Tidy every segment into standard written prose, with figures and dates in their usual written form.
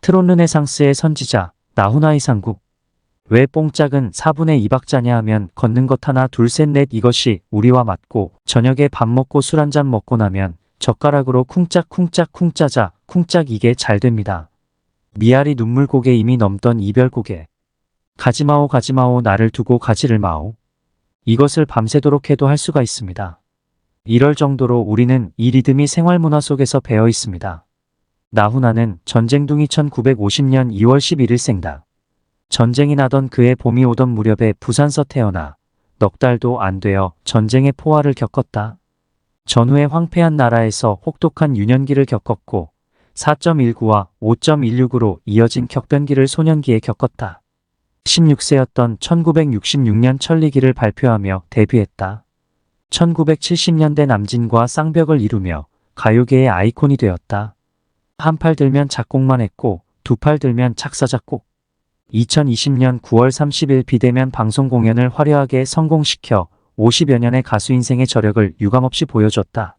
트롯 르네상스의 선지자 나훈아 이상국. 왜 뽕짝은 4분의 2박자냐 하면 걷는 것 하나 둘 셋 넷 이것이 우리와 맞고, 저녁에 밥 먹고 술 한잔 먹고 나면 젓가락으로 쿵짝 쿵짝 쿵짜자 쿵짝 이게 잘 됩니다. 미아리 눈물고개 이미 넘던 이별고개. 가지마오 가지마오 나를 두고 가지를 마오. 이것을 밤새도록 해도 할 수가 있습니다. 이럴 정도로 우리는 이 리듬이 생활문화 속에서 배어 있습니다. 나훈아는 전쟁둥이 1950년 2월 11일 생다. 전쟁이 나던 그해 봄이 오던 무렵에 부산서 태어나 넉 달도 안 되어 전쟁의 포화를 겪었다. 전후에 황폐한 나라에서 혹독한 유년기를 겪었고 4.19와 5.16으로 이어진 격변기를 소년기에 겪었다. 16세였던 1966년 천리기를 발표하며 데뷔했다. 1970년대 남진과 쌍벽을 이루며 가요계의 아이콘이 되었다. 한 팔 들면 작곡만 했고 두 팔 들면 작사 작곡. 2020년 9월 30일 비대면 방송 공연을 화려하게 성공시켜 50여 년의 가수 인생의 저력을 유감없이 보여줬다.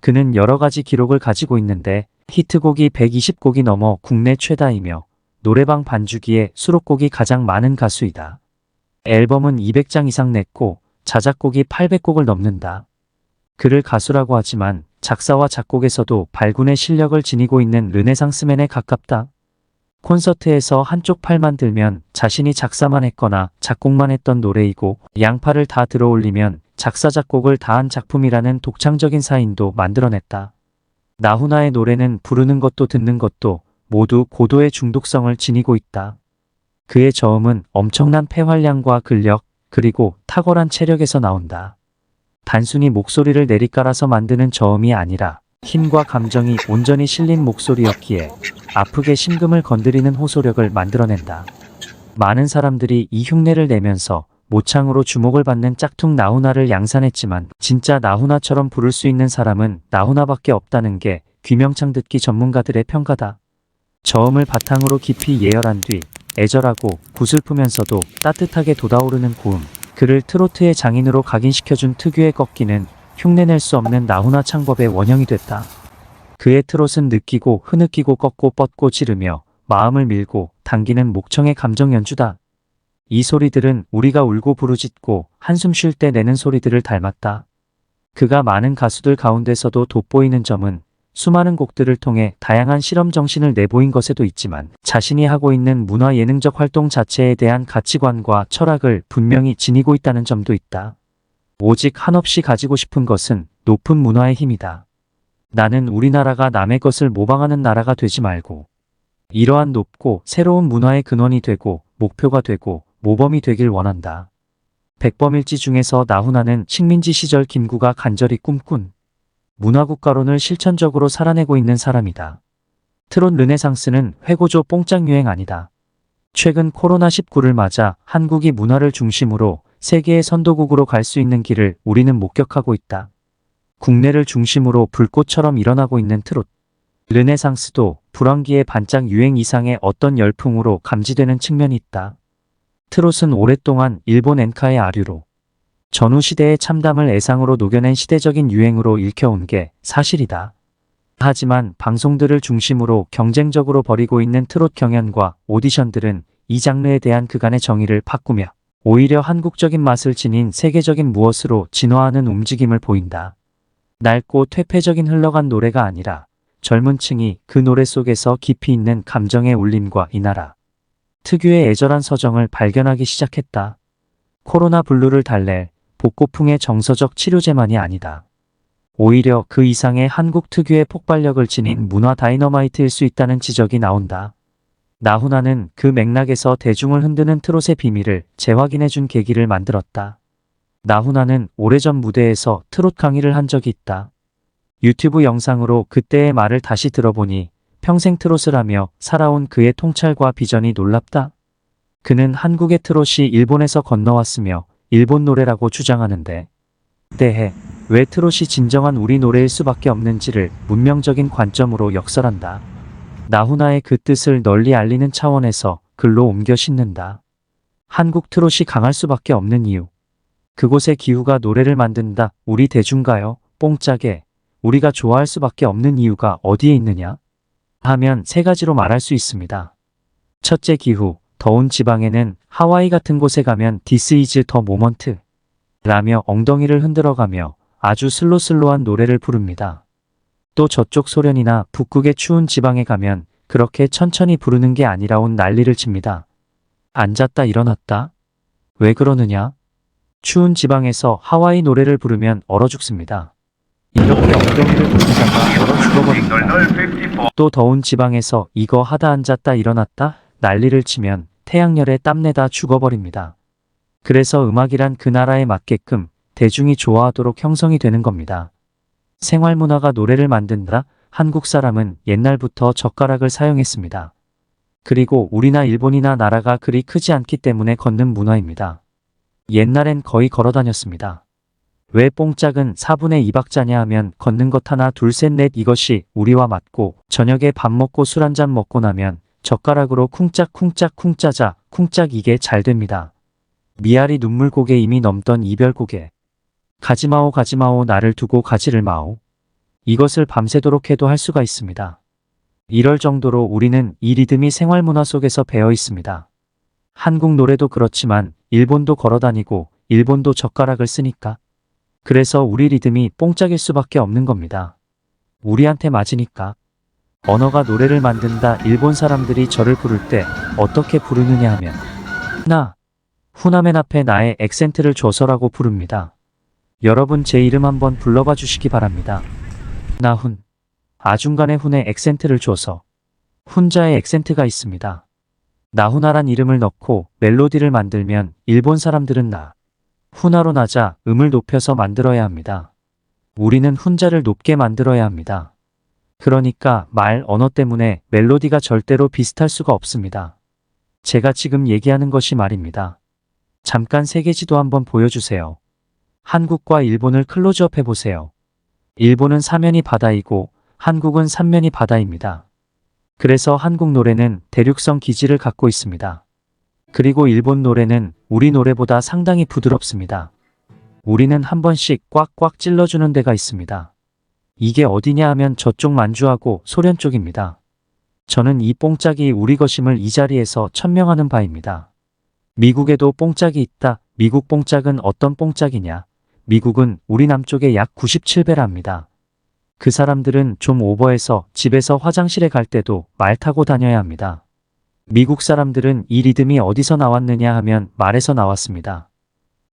그는 여러 가지 기록을 가지고 있는데 히트곡이 120곡이 넘어 국내 최다이며 노래방 반주기에 수록곡이 가장 많은 가수이다. 앨범은 200장 이상 냈고 자작곡이 800곡을 넘는다. 그를 가수라고 하지만 작사와 작곡에서도 발군의 실력을 지니고 있는 르네상스맨에 가깝다. 콘서트에서 한쪽 팔만 들면 자신이 작사만 했거나 작곡만 했던 노래이고, 양팔을 다 들어 올리면 작사 작곡을 다한 작품이라는 독창적인 사인도 만들어냈다. 나훈아의 노래는 부르는 것도 듣는 것도 모두 고도의 중독성을 지니고 있다. 그의 저음은 엄청난 폐활량과 근력, 그리고 탁월한 체력에서 나온다. 단순히 목소리를 내리깔아서 만드는 저음이 아니라 힘과 감정이 온전히 실린 목소리였기에 아프게 심금을 건드리는 호소력을 만들어낸다. 많은 사람들이 이 흉내를 내면서 모창으로 주목을 받는 짝퉁 나훈아를 양산했지만 진짜 나훈아처럼 부를 수 있는 사람은 나훈아밖에 없다는 게 귀명창 듣기 전문가들의 평가다. 저음을 바탕으로 깊이 예열한 뒤 애절하고 구슬프면서도 따뜻하게 돋아오르는 고음, 그를 트로트의 장인으로 각인시켜준 특유의 꺾기는 흉내낼 수 없는 나훈아 창법의 원형이 됐다. 그의 트롯은 느끼고 흐느끼고 꺾고 뻗고 지르며 마음을 밀고 당기는 목청의 감정 연주다. 이 소리들은 우리가 울고 부르짖고 한숨 쉴 때 내는 소리들을 닮았다. 그가 많은 가수들 가운데서도 돋보이는 점은 수많은 곡들을 통해 다양한 실험 정신을 내보인 것에도 있지만 자신이 하고 있는 문화 예능적 활동 자체에 대한 가치관과 철학을 분명히 지니고 있다는 점도 있다. 오직 한없이 가지고 싶은 것은 높은 문화의 힘이다. 나는 우리나라가 남의 것을 모방하는 나라가 되지 말고 이러한 높고 새로운 문화의 근원이 되고 목표가 되고 모범이 되길 원한다. 백범일지 중에서 나훈아는 식민지 시절 김구가 간절히 꿈꾼 문화국가론을 실천적으로 살아내고 있는 사람이다. 트롯 르네상스는 회고조 뽕짝 유행 아니다. 최근 코로나19를 맞아 한국이 문화를 중심으로 세계의 선도국으로 갈 수 있는 길을 우리는 목격하고 있다. 국내를 중심으로 불꽃처럼 일어나고 있는 트롯 르네상스도 불황기의 반짝 유행 이상의 어떤 열풍으로 감지되는 측면이 있다. 트롯은 오랫동안 일본 엔카의 아류로 전후 시대의 참담을 애상으로 녹여낸 시대적인 유행으로 읽혀온 게 사실이다. 하지만 방송들을 중심으로 경쟁적으로 벌이고 있는 트롯 경연과 오디션들은 이 장르에 대한 그간의 정의를 바꾸며 오히려 한국적인 맛을 지닌 세계적인 무엇으로 진화하는 움직임을 보인다. 낡고 퇴폐적인 흘러간 노래가 아니라 젊은 층이 그 노래 속에서 깊이 있는 감정의 울림과 이 나라 특유의 애절한 서정을 발견하기 시작했다. 코로나 블루를 달랠 복고풍의 정서적 치료제만이 아니다. 오히려 그 이상의 한국 특유의 폭발력을 지닌 문화 다이너마이트일 수 있다는 지적이 나온다. 나훈아는 그 맥락에서 대중을 흔드는 트롯의 비밀을 재확인해준 계기를 만들었다. 나훈아는 오래전 무대에서 트롯 강의를 한 적이 있다. 유튜브 영상으로 그때의 말을 다시 들어보니 평생 트롯을 하며 살아온 그의 통찰과 비전이 놀랍다. 그는 한국의 트롯이 일본에서 건너왔으며 일본 노래라고 주장하는데 대해 왜 트롯이 진정한 우리 노래일 수밖에 없는지를 문명적인 관점으로 역설한다. 나훈아의 그 뜻을 널리 알리는 차원에서 글로 옮겨 싣는다. 한국 트롯이 강할 수밖에 없는 이유. 그곳의 기후가 노래를 만든다. 우리 대중가요, 뽕짝에 우리가 좋아할 수밖에 없는 이유가 어디에 있느냐? 하면 세 가지로 말할 수 있습니다. 첫째, 기후. 더운 지방에는 하와이 같은 곳에 가면 This is the moment 라며 엉덩이를 흔들어가며 아주 슬로슬로한 노래를 부릅니다. 또 저쪽 소련이나 북극의 추운 지방에 가면 그렇게 천천히 부르는 게 아니라 온 난리를 칩니다. 앉았다 일어났다? 왜 그러느냐? 추운 지방에서 하와이 노래를 부르면 얼어 죽습니다. 이렇게 엉덩이를 돌리다가 얼어 죽어버립니다. 또 더운 지방에서 이거 하다 앉았다 일어났다? 난리를 치면 태양열에 땀내다 죽어버립니다. 그래서 음악이란 그 나라에 맞게끔 대중이 좋아하도록 형성이 되는 겁니다. 생활문화가 노래를 만든다? 한국 사람은 옛날부터 젓가락을 사용했습니다. 그리고 우리나 일본이나 나라가 그리 크지 않기 때문에 걷는 문화입니다. 옛날엔 거의 걸어 다녔습니다. 왜 뽕짝은 4분의 2박자냐 하면 걷는 것 하나 둘 셋 넷 이것이 우리와 맞고 저녁에 밥 먹고 술 한잔 먹고 나면 젓가락으로 쿵짝쿵짝 쿵짜자 쿵짝 이게 잘 됩니다. 미아리 눈물고개 이미 넘던 이별고개. 가지마오 가지마오 나를 두고 가지를 마오. 이것을 밤새도록 해도 할 수가 있습니다. 이럴 정도로 우리는 이 리듬이 생활문화 속에서 배어 있습니다. 한국 노래도 그렇지만 일본도 걸어다니고 일본도 젓가락을 쓰니까. 그래서 우리 리듬이 뽕짝일 수밖에 없는 겁니다. 우리한테 맞으니까. 언어가 노래를 만든다. 일본 사람들이 저를 부를 때 어떻게 부르느냐 하면 나 후나멘 앞에 나의 액센트를 줘서라고 부릅니다. 여러분 제 이름 한번 불러봐 주시기 바랍니다. 나훈. 아중간에 훈에 액센트를 줘서 훈자의 액센트가 있습니다. 나훈아란 이름을 넣고 멜로디를 만들면 일본 사람들은 나 훈아로 나자 음을 높여서 만들어야 합니다. 우리는 훈자를 높게 만들어야 합니다. 그러니까 말 언어 때문에 멜로디가 절대로 비슷할 수가 없습니다. 제가 지금 얘기하는 것이 말입니다. 잠깐 세계지도 한번 보여주세요. 한국과 일본을 클로즈업 해보세요. 일본은 사면이 바다이고 한국은 삼면이 바다입니다. 그래서 한국 노래는 대륙성 기질을 갖고 있습니다. 그리고 일본 노래는 우리 노래보다 상당히 부드럽습니다. 우리는 한 번씩 꽉꽉 찔러주는 데가 있습니다. 이게 어디냐 하면 저쪽 만주하고 소련 쪽입니다. 저는 이 뽕짝이 우리 것임을 이 자리에서 천명하는 바입니다. 미국에도 뽕짝이 있다. 미국 뽕짝은 어떤 뽕짝이냐? 미국은 우리 남쪽의 약 97배랍니다. 그 사람들은 좀 오버해서 집에서 화장실에 갈 때도 말 타고 다녀야 합니다. 미국 사람들은 이 리듬이 어디서 나왔느냐 하면 말에서 나왔습니다.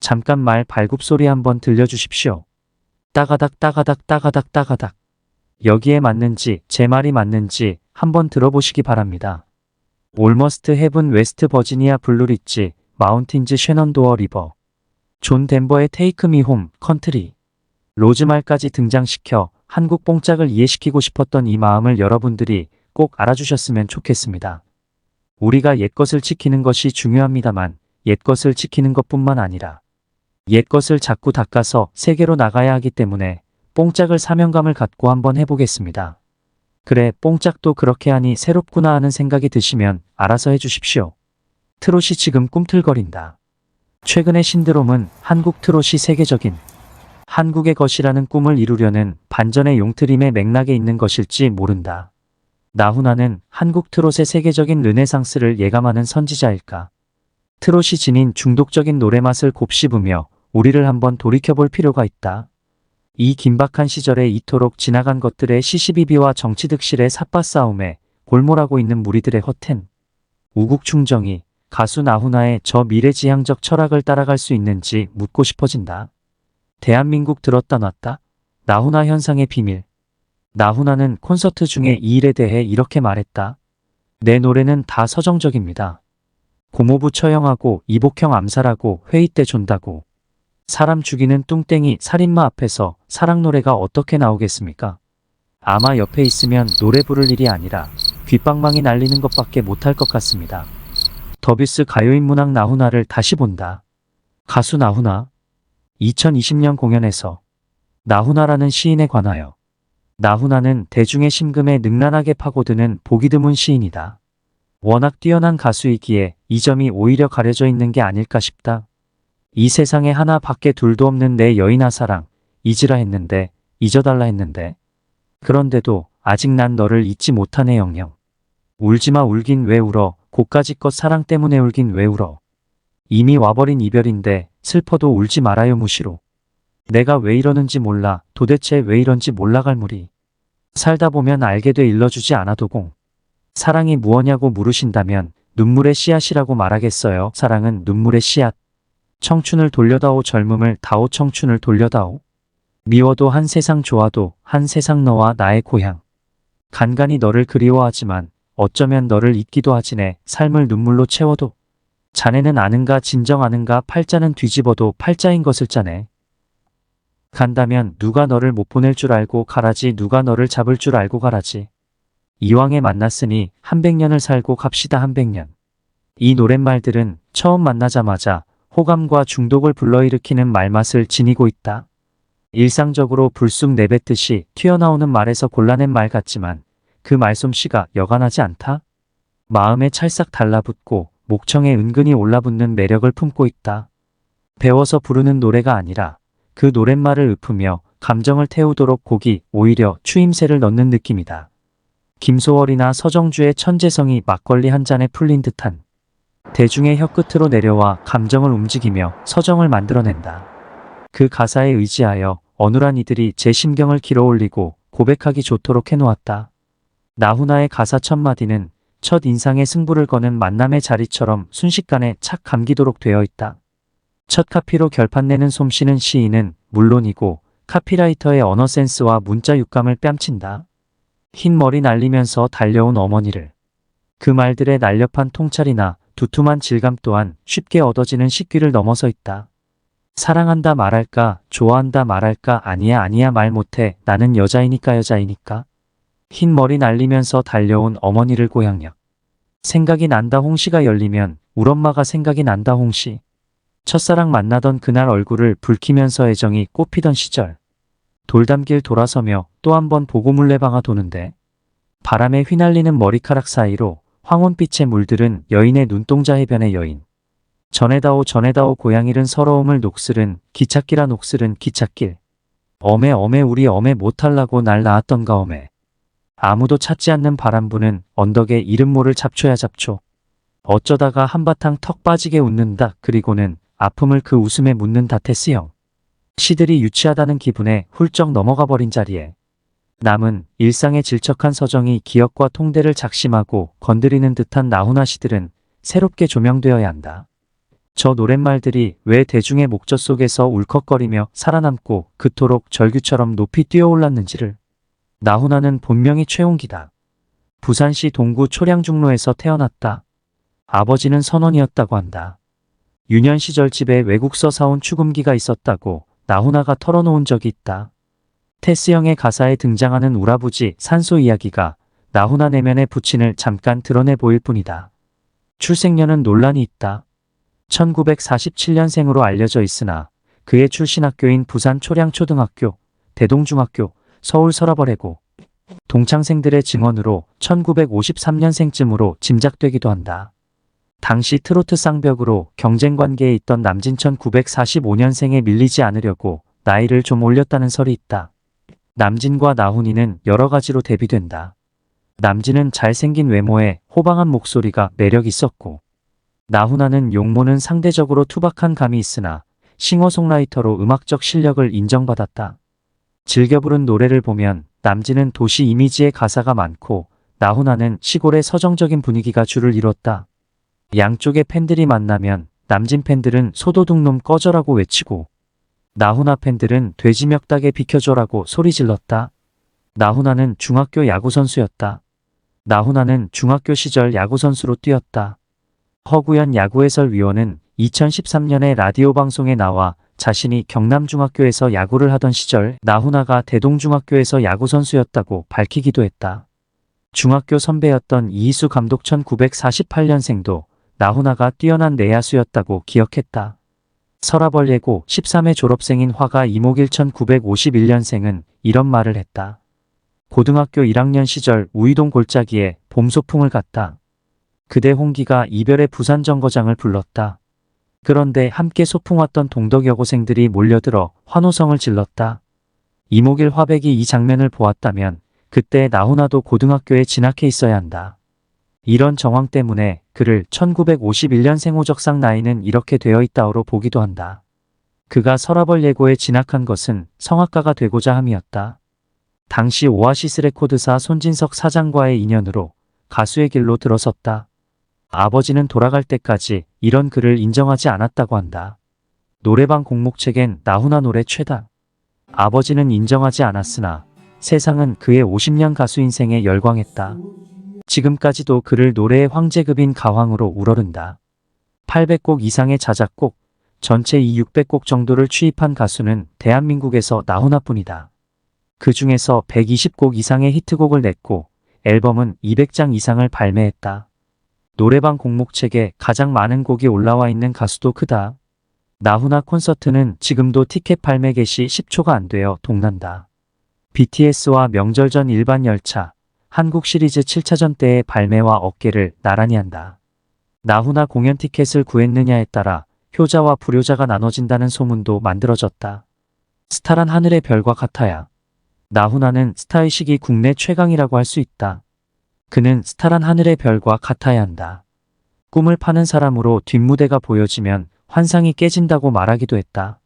잠깐 말 발굽소리 한번 들려주십시오. 따가닥 따가닥 따가닥 따가닥. 여기에 맞는지 제 말이 맞는지 한번 들어보시기 바랍니다. Almost Heaven 웨스트 버지니아 블루리지 마운틴즈 쉐넌도어 리버 존 덴버의 Take Me Home 컨트리 로즈말까지 등장시켜 한국 뽕짝을 이해시키고 싶었던 이 마음을 여러분들이 꼭 알아주셨으면 좋겠습니다. 우리가 옛것을 지키는 것이 중요합니다만 옛것을 지키는 것뿐만 아니라 옛것을 자꾸 닦아서 세계로 나가야 하기 때문에 뽕짝을 사명감을 갖고 한번 해보겠습니다. 그래 뽕짝도 그렇게 하니 새롭구나 하는 생각이 드시면 알아서 해주십시오. 트롯이 지금 꿈틀거린다. 최근의 신드롬은 한국 트롯이 세계적인 한국의 것이라는 꿈을 이루려는 반전의 용트림의 맥락에 있는 것일지 모른다. 나훈아는 한국 트롯의 세계적인 르네상스를 예감하는 선지자일까? 트롯이 지닌 중독적인 노래맛을 곱씹으며 우리를 한번 돌이켜볼 필요가 있다. 이 긴박한 시절에 이토록 지나간 것들의 시시비비와 정치득실의 삿바싸움에 골몰하고 있는 무리들의 허튼 우국충정이 가수 나훈아의 저 미래지향적 철학을 따라갈 수 있는지 묻고 싶어진다. 대한민국 들었다 놨다? 나훈아 현상의 비밀. 나훈아는 콘서트 중에 이 일에 대해 이렇게 말했다. 내 노래는 다 서정적입니다. 고모부 처형하고 이복형 암살하고 회의 때 존다고. 사람 죽이는 뚱땡이 살인마 앞에서 사랑 노래가 어떻게 나오겠습니까? 아마 옆에 있으면 노래 부를 일이 아니라 귓방망이 날리는 것밖에 못할 것 같습니다. 더비스 가요인문학 나훈아를 다시 본다. 가수 나훈아. 2020년 공연에서 나훈아라는 시인에 관하여 나훈아는 대중의 심금에 능란하게 파고드는 보기 드문 시인이다. 워낙 뛰어난 가수이기에 이 점이 오히려 가려져 있는 게 아닐까 싶다. 이 세상에 하나밖에 둘도 없는 내 여인아 사랑 잊으라 했는데 잊어달라 했는데 그런데도 아직 난 너를 잊지 못하네 영영. 울지마 울긴 왜 울어. 고까지껏 사랑 때문에 울긴 왜 울어. 이미 와버린 이별인데 슬퍼도 울지 말아요 무시로. 내가 왜 이러는지 몰라. 도대체 왜 이런지 몰라갈 무리. 살다 보면 알게 돼 일러주지 않아도 공. 사랑이 무엇냐고 물으신다면 눈물의 씨앗이라고 말하겠어요. 사랑은 눈물의 씨앗. 청춘을 돌려다오 젊음을 다오 청춘을 돌려다오. 미워도 한 세상 좋아도 한 세상 너와 나의 고향. 간간히 너를 그리워하지만 어쩌면 너를 잊기도 하지네. 삶을 눈물로 채워도. 자네는 아는가 진정 아는가 팔자는 뒤집어도 팔자인 것을 짜네. 간다면 누가 너를 못 보낼 줄 알고 가라지. 누가 너를 잡을 줄 알고 가라지. 이왕에 만났으니 한 100년을 살고 갑시다 한 100년. 이 노랫말들은 처음 만나자마자 호감과 중독을 불러일으키는 말맛을 지니고 있다. 일상적으로 불쑥 내뱉듯이 튀어나오는 말에서 골라낸 말 같지만 그 말솜씨가 여간하지 않다. 마음에 찰싹 달라붙고 목청에 은근히 올라붙는 매력을 품고 있다. 배워서 부르는 노래가 아니라 그 노랫말을 읊으며 감정을 태우도록 곡이 오히려 추임새를 넣는 느낌이다. 김소월이나 서정주의 천재성이 막걸리 한 잔에 풀린 듯한 대중의 혀끝으로 내려와 감정을 움직이며 서정을 만들어낸다. 그 가사에 의지하여 어눌한 이들이 제 심경을 길어올리고 고백하기 좋도록 해놓았다. 나훈아의 가사 첫 마디는 첫 인상에 승부를 거는 만남의 자리처럼 순식간에 착 감기도록 되어 있다. 첫 카피로 결판 내는 솜씨는 시인은 물론이고 카피라이터의 언어 센스와 문자 육감을 뺨친다. 흰 머리 날리면서 달려온 어머니를. 그 말들의 날렵한 통찰이나 두툼한 질감 또한 쉽게 얻어지는 식귀를 넘어서 있다. 사랑한다 말할까 좋아한다 말할까 아니야 아니야 말 못해 나는 여자이니까 여자이니까. 흰 머리 날리면서 달려온 어머니를 고향역. 생각이 난다 홍시가 열리면 울엄마가 생각이 난다 홍시. 첫사랑 만나던 그날 얼굴을 붉히면서 애정이 꽃피던 시절. 돌담길 돌아서며 또 한 번 보고 물레방아 도는데 바람에 휘날리는 머리카락 사이로 황혼빛에 물들은 여인의 눈동자 해변의 여인. 전에다오 전에다오 고향 잃은 서러움을 녹슬은 기찻길아 녹슬은 기찻길. 어메 어메 우리 어메 못할라고 날 낳았던가 어메. 아무도 찾지 않는 바람 부는 언덕에 이름 모를 잡초야 잡초. 어쩌다가 한바탕 턱 빠지게 웃는다. 그리고는 아픔을 그 웃음에 묻는다. 테스형. 시들이 유치하다는 기분에 훌쩍 넘어가 버린 자리에 남은 일상의 질척한 서정이 기억과 통대를 작심하고 건드리는 듯한 나훈아 시들은 새롭게 조명되어야 한다. 저 노랫말들이 왜 대중의 목젖 속에서 울컥거리며 살아남고 그토록 절규처럼 높이 뛰어올랐는지를. 나훈아는 본명이 최홍기다. 부산시 동구 초량중로에서 태어났다. 아버지는 선원이었다고 한다. 유년 시절 집에 외국서 사온 추금기가 있었다고 나훈아가 털어놓은 적이 있다. 테스형의 가사에 등장하는 우라부지 산소 이야기가 나훈아 내면의 부친을 잠깐 드러내 보일 뿐이다. 출생년은 논란이 있다. 1947년생으로 알려져 있으나 그의 출신 학교인 부산 초량초등학교, 대동중학교, 서울 서라벌해고 동창생들의 증언으로 1953년생쯤으로 짐작되기도 한다. 당시 트로트 쌍벽으로 경쟁관계에 있던 남진 1945년생에 밀리지 않으려고 나이를 좀 올렸다는 설이 있다. 남진과 나훈이는 여러 가지로 대비된다. 남진은 잘생긴 외모에 호방한 목소리가 매력 있었고 나훈아는 용모는 상대적으로 투박한 감이 있으나 싱어송라이터로 음악적 실력을 인정받았다. 즐겨 부른 노래를 보면 남진은 도시 이미지의 가사가 많고 나훈아는 시골의 서정적인 분위기가 줄을 이뤘다. 양쪽의 팬들이 만나면 남진 팬들은 소도둑놈 꺼져라고 외치고 나훈아 팬들은 돼지멱닥에 비켜줘라고 소리 질렀다. 나훈아는 중학교 야구선수였다. 나훈아는 중학교 시절 야구선수로 뛰었다. 허구현 야구해설위원은 2013년에 라디오 방송에 나와 자신이 경남중학교에서 야구를 하던 시절 나훈아가 대동중학교에서 야구선수였다고 밝히기도 했다. 중학교 선배였던 이희수 감독 1948년생도 나훈아가 뛰어난 내야수였다고 기억했다. 서라벌예고 13회 졸업생인 화가 이목일 1951년생은 이런 말을 했다. 고등학교 1학년 시절 우이동 골짜기에 봄 소풍을 갔다. 그대 홍기가 이별의 부산 정거장을 불렀다. 그런데 함께 소풍 왔던 동덕 여고생들이 몰려들어 환호성을 질렀다. 이목일 화백이 이 장면을 보았다면 그때 나훈아도 고등학교에 진학해 있어야 한다. 이런 정황 때문에 그를 1951년 생호적상 나이는 이렇게 되어 있다로 보기도 한다. 그가 서라벌 예고에 진학한 것은 성악가가 되고자 함이었다. 당시 오아시스 레코드사 손진석 사장과의 인연으로 가수의 길로 들어섰다. 아버지는 돌아갈 때까지 이런 그를 인정하지 않았다고 한다. 노래방 공목책엔 나훈아 노래 최다. 아버지는 인정하지 않았으나 세상은 그의 50년 가수 인생에 열광했다. 지금까지도 그를 노래의 황제급인 가왕으로 우러른다. 800곡 이상의 자작곡, 전체 600곡 정도를 취입한 가수는 대한민국에서 나훈아뿐이다. 그 중에서 120곡 이상의 히트곡을 냈고 앨범은 200장 이상을 발매했다. 노래방 공목책에 가장 많은 곡이 올라와 있는 가수도 크다. 나훈아 콘서트는 지금도 티켓 발매 개시 10초가 안 되어 동난다. BTS와 명절 전 일반 열차, 한국 시리즈 7차전 때의 발매와 어깨를 나란히 한다. 나훈아 공연 티켓을 구했느냐에 따라 효자와 불효자가 나눠진다는 소문도 만들어졌다. 스타란 하늘의 별과 같아야. 나훈아는 스타의식이 국내 최강이라고 할 수 있다. 그는 스타란 하늘의 별과 같아야 한다. 꿈을 파는 사람으로 뒷무대가 보여지면 환상이 깨진다고 말하기도 했다.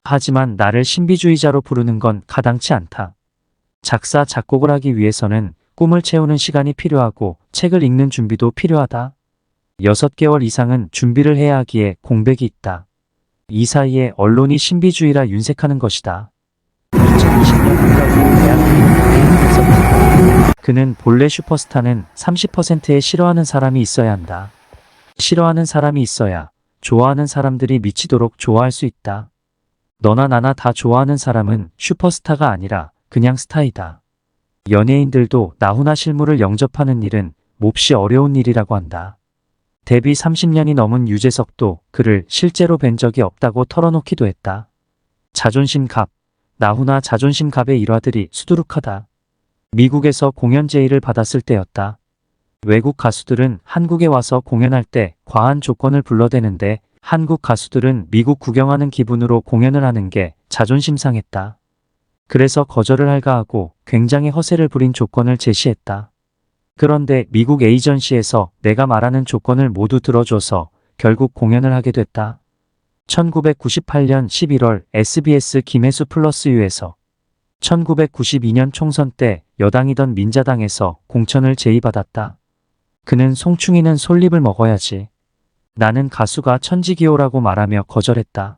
하지만 나를 신비주의자로 부르는 건 가당치 않다. 작사, 작곡을 하기 위해서는 꿈을 채우는 시간이 필요하고 책을 읽는 준비도 필요하다. 6개월 이상은 준비를 해야 하기에 공백이 있다. 이 사이에 언론이 신비주의라 윤색하는 것이다. 2020년 국가고 대한민국 있었다. 그는 본래 슈퍼스타는 30%의 싫어하는 사람이 있어야 한다. 싫어하는 사람이 있어야 좋아하는 사람들이 미치도록 좋아할 수 있다. 너나 나나 다 좋아하는 사람은 슈퍼스타가 아니라 그냥 스타이다. 연예인들도 나훈아 실물을 영접하는 일은 몹시 어려운 일이라고 한다. 데뷔 30년이 넘은 유재석도 그를 실제로 뵌 적이 없다고 털어놓기도 했다. 자존심 갑. 나훈아 자존심 갑의 일화들이 수두룩하다. 미국에서 공연 제의를 받았을 때였다. 외국 가수들은 한국에 와서 공연할 때 과한 조건을 불러대는데 한국 가수들은 미국 구경하는 기분으로 공연을 하는 게 자존심 상했다. 그래서 거절을 할가하고 굉장히 허세를 부린 조건을 제시했다. 그런데 미국 에이전시에서 내가 말하는 조건을 모두 들어줘서 결국 공연을 하게 됐다. 1998년 11월 SBS 김혜수 플러스 U에서 1992년 총선 때 여당이던 민자당에서 공천을 제의받았다. 그는 송충이는 솔잎을 먹어야지. 나는 가수가 천지기호라고 말하며 거절했다.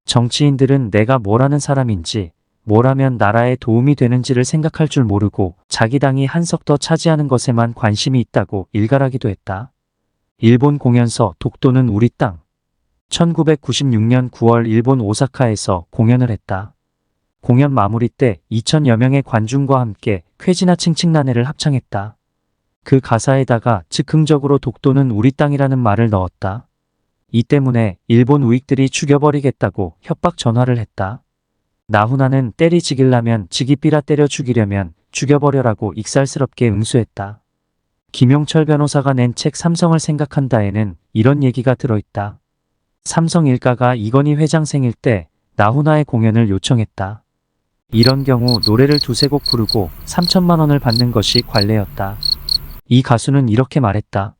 정치인들은 내가 뭘 하는 사람인지 뭘 하면 나라에 도움이 되는지를 생각할 줄 모르고 자기 당이 한석 더 차지하는 것에만 관심이 있다고 일갈하기도 했다. 일본 공연서 독도는 우리 땅. 1996년 9월 일본 오사카에서 공연을 했다. 공연 마무리 때 2000여 명의 관중과 함께 쾌지나 칭칭나네를 합창했다. 그 가사에다가 즉흥적으로 독도는 우리 땅이라는 말을 넣었다. 이 때문에 일본 우익들이 죽여버리겠다고 협박 전화를 했다. 나훈아는 때리 죽이려면 지기삐라 때려 죽이려면 죽여버려라고 익살스럽게 응수했다. 김용철 변호사가 낸 책 삼성을 생각한다에는 이런 얘기가 들어있다. 삼성 일가가 이건희 회장 생일 때 나훈아의 공연을 요청했다. 이런 경우 노래를 두세 곡 부르고 3천만 원을 받는 것이 관례였다. 이 가수는 이렇게 말했다.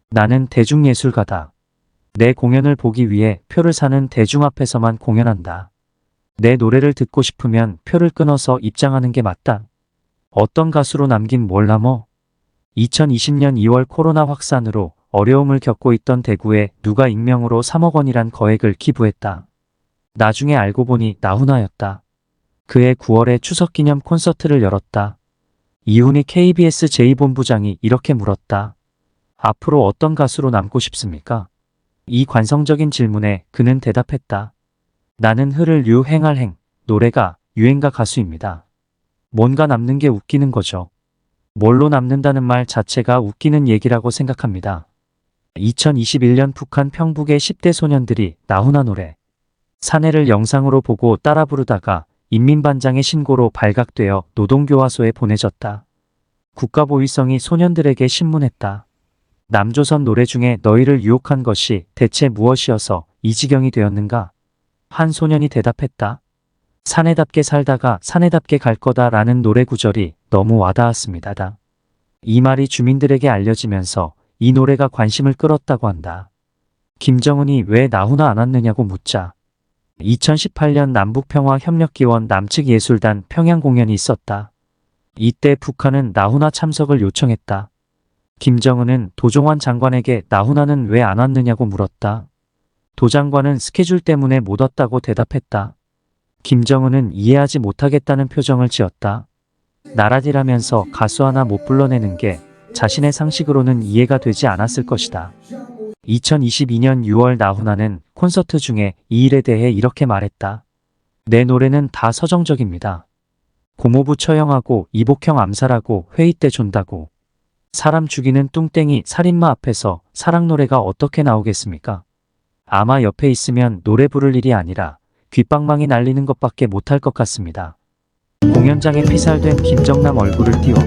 나는 대중예술가다. 내 공연을 보기 위해 표를 사는 대중 앞에서만 공연한다. 내 노래를 듣고 싶으면 표를 끊어서 입장하는 게 맞다. 어떤 가수로 남긴 몰라 뭐. 2020년 2월 코로나 확산으로 어려움을 겪고 있던 대구에 누가 익명으로 3억 원이란 거액을 기부했다. 나중에 알고 보니 나훈아였다. 그해 9월에 추석기념 콘서트를 열었다. 이훈희 KBS 제2본부장이 이렇게 물었다. 앞으로 어떤 가수로 남고 싶습니까? 이 관성적인 질문에 그는 대답했다. 나는 흐를 유행할 행, 노래가 유행가 가수입니다. 뭔가 남는 게 웃기는 거죠. 뭘로 남는다는 말 자체가 웃기는 얘기라고 생각합니다. 2021년 북한 평북의 10대 소년들이 나훈아 노래 사내를 영상으로 보고 따라 부르다가 인민반장의 신고로 발각되어 노동교화소에 보내졌다. 국가보위성이 소년들에게 신문했다. 남조선 노래 중에 너희를 유혹한 것이 대체 무엇이어서 이 지경이 되었는가? 한 소년이 대답했다. 사내답게 살다가 사내답게 갈 거다라는 노래 구절이 너무 와닿았습니다. 이 말이 주민들에게 알려지면서 이 노래가 관심을 끌었다고 한다. 김정은이 왜 나훈아 안 왔느냐고 묻자 2018년 남북평화협력기원 남측 예술단 평양 공연이 있었다. 이때 북한은 나훈아 참석을 요청했다. 김정은은 도종환 장관에게 나훈아는 왜 안 왔느냐고 물었다. 도 장관은 스케줄 때문에 못 왔다고 대답했다. 김정은은 이해하지 못하겠다는 표정을 지었다. 나라디라면서 가수 하나 못 불러내는 게 자신의 상식으로는 이해가 되지 않았을 것이다. 2022년 6월 나훈아는 콘서트 중에 이 일에 대해 이렇게 말했다. 내 노래는 다 서정적입니다. 고모부 처형하고 이복형 암살하고 회의 때 존다고. 사람 죽이는 뚱땡이 살인마 앞에서 사랑 노래가 어떻게 나오겠습니까? 아마 옆에 있으면 노래 부를 일이 아니라 귓방망이 날리는 것밖에 못할 것 같습니다. 공연장에 피살된 김정남 얼굴을 띄워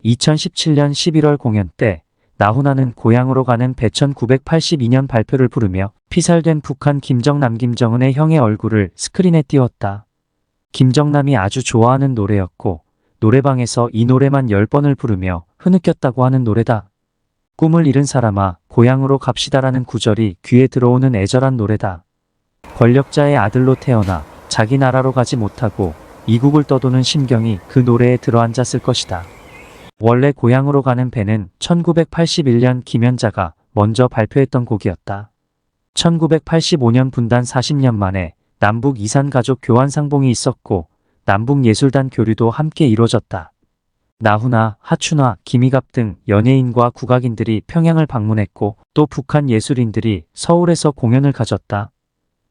2017년 11월 공연 때 나훈아는 고향으로 가는 배천 982년 발표를 부르며 피살된 북한 김정남 김정은의 형의 얼굴을 스크린에 띄웠다. 김정남이 아주 좋아하는 노래였고 노래방에서 이 노래만 10번을 부르며 흐느꼈다고 하는 노래다. 꿈을 잃은 사람아 고향으로 갑시다라는 구절이 귀에 들어오는 애절한 노래다. 권력자의 아들로 태어나 자기 나라로 가지 못하고 이국을 떠도는 심경이 그 노래에 들어앉았을 것이다. 원래 고향으로 가는 배는 1981년 김연자가 먼저 발표했던 곡이었다. 1985년 분단 40년 만에 남북 이산 가족 교환 상봉이 있었고 남북 예술단 교류도 함께 이루어졌다. 나훈아, 하춘화, 김희갑 등 연예인과 국악인들이 평양을 방문했고 또 북한 예술인들이 서울에서 공연을 가졌다.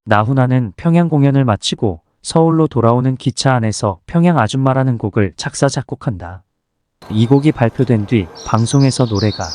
나훈아는 평양 공연을 마치고 서울로 돌아오는 기차 안에서 평양 아줌마라는 곡을 작사 작곡한다. 이 곡이 발표된 뒤 방송에서 노래가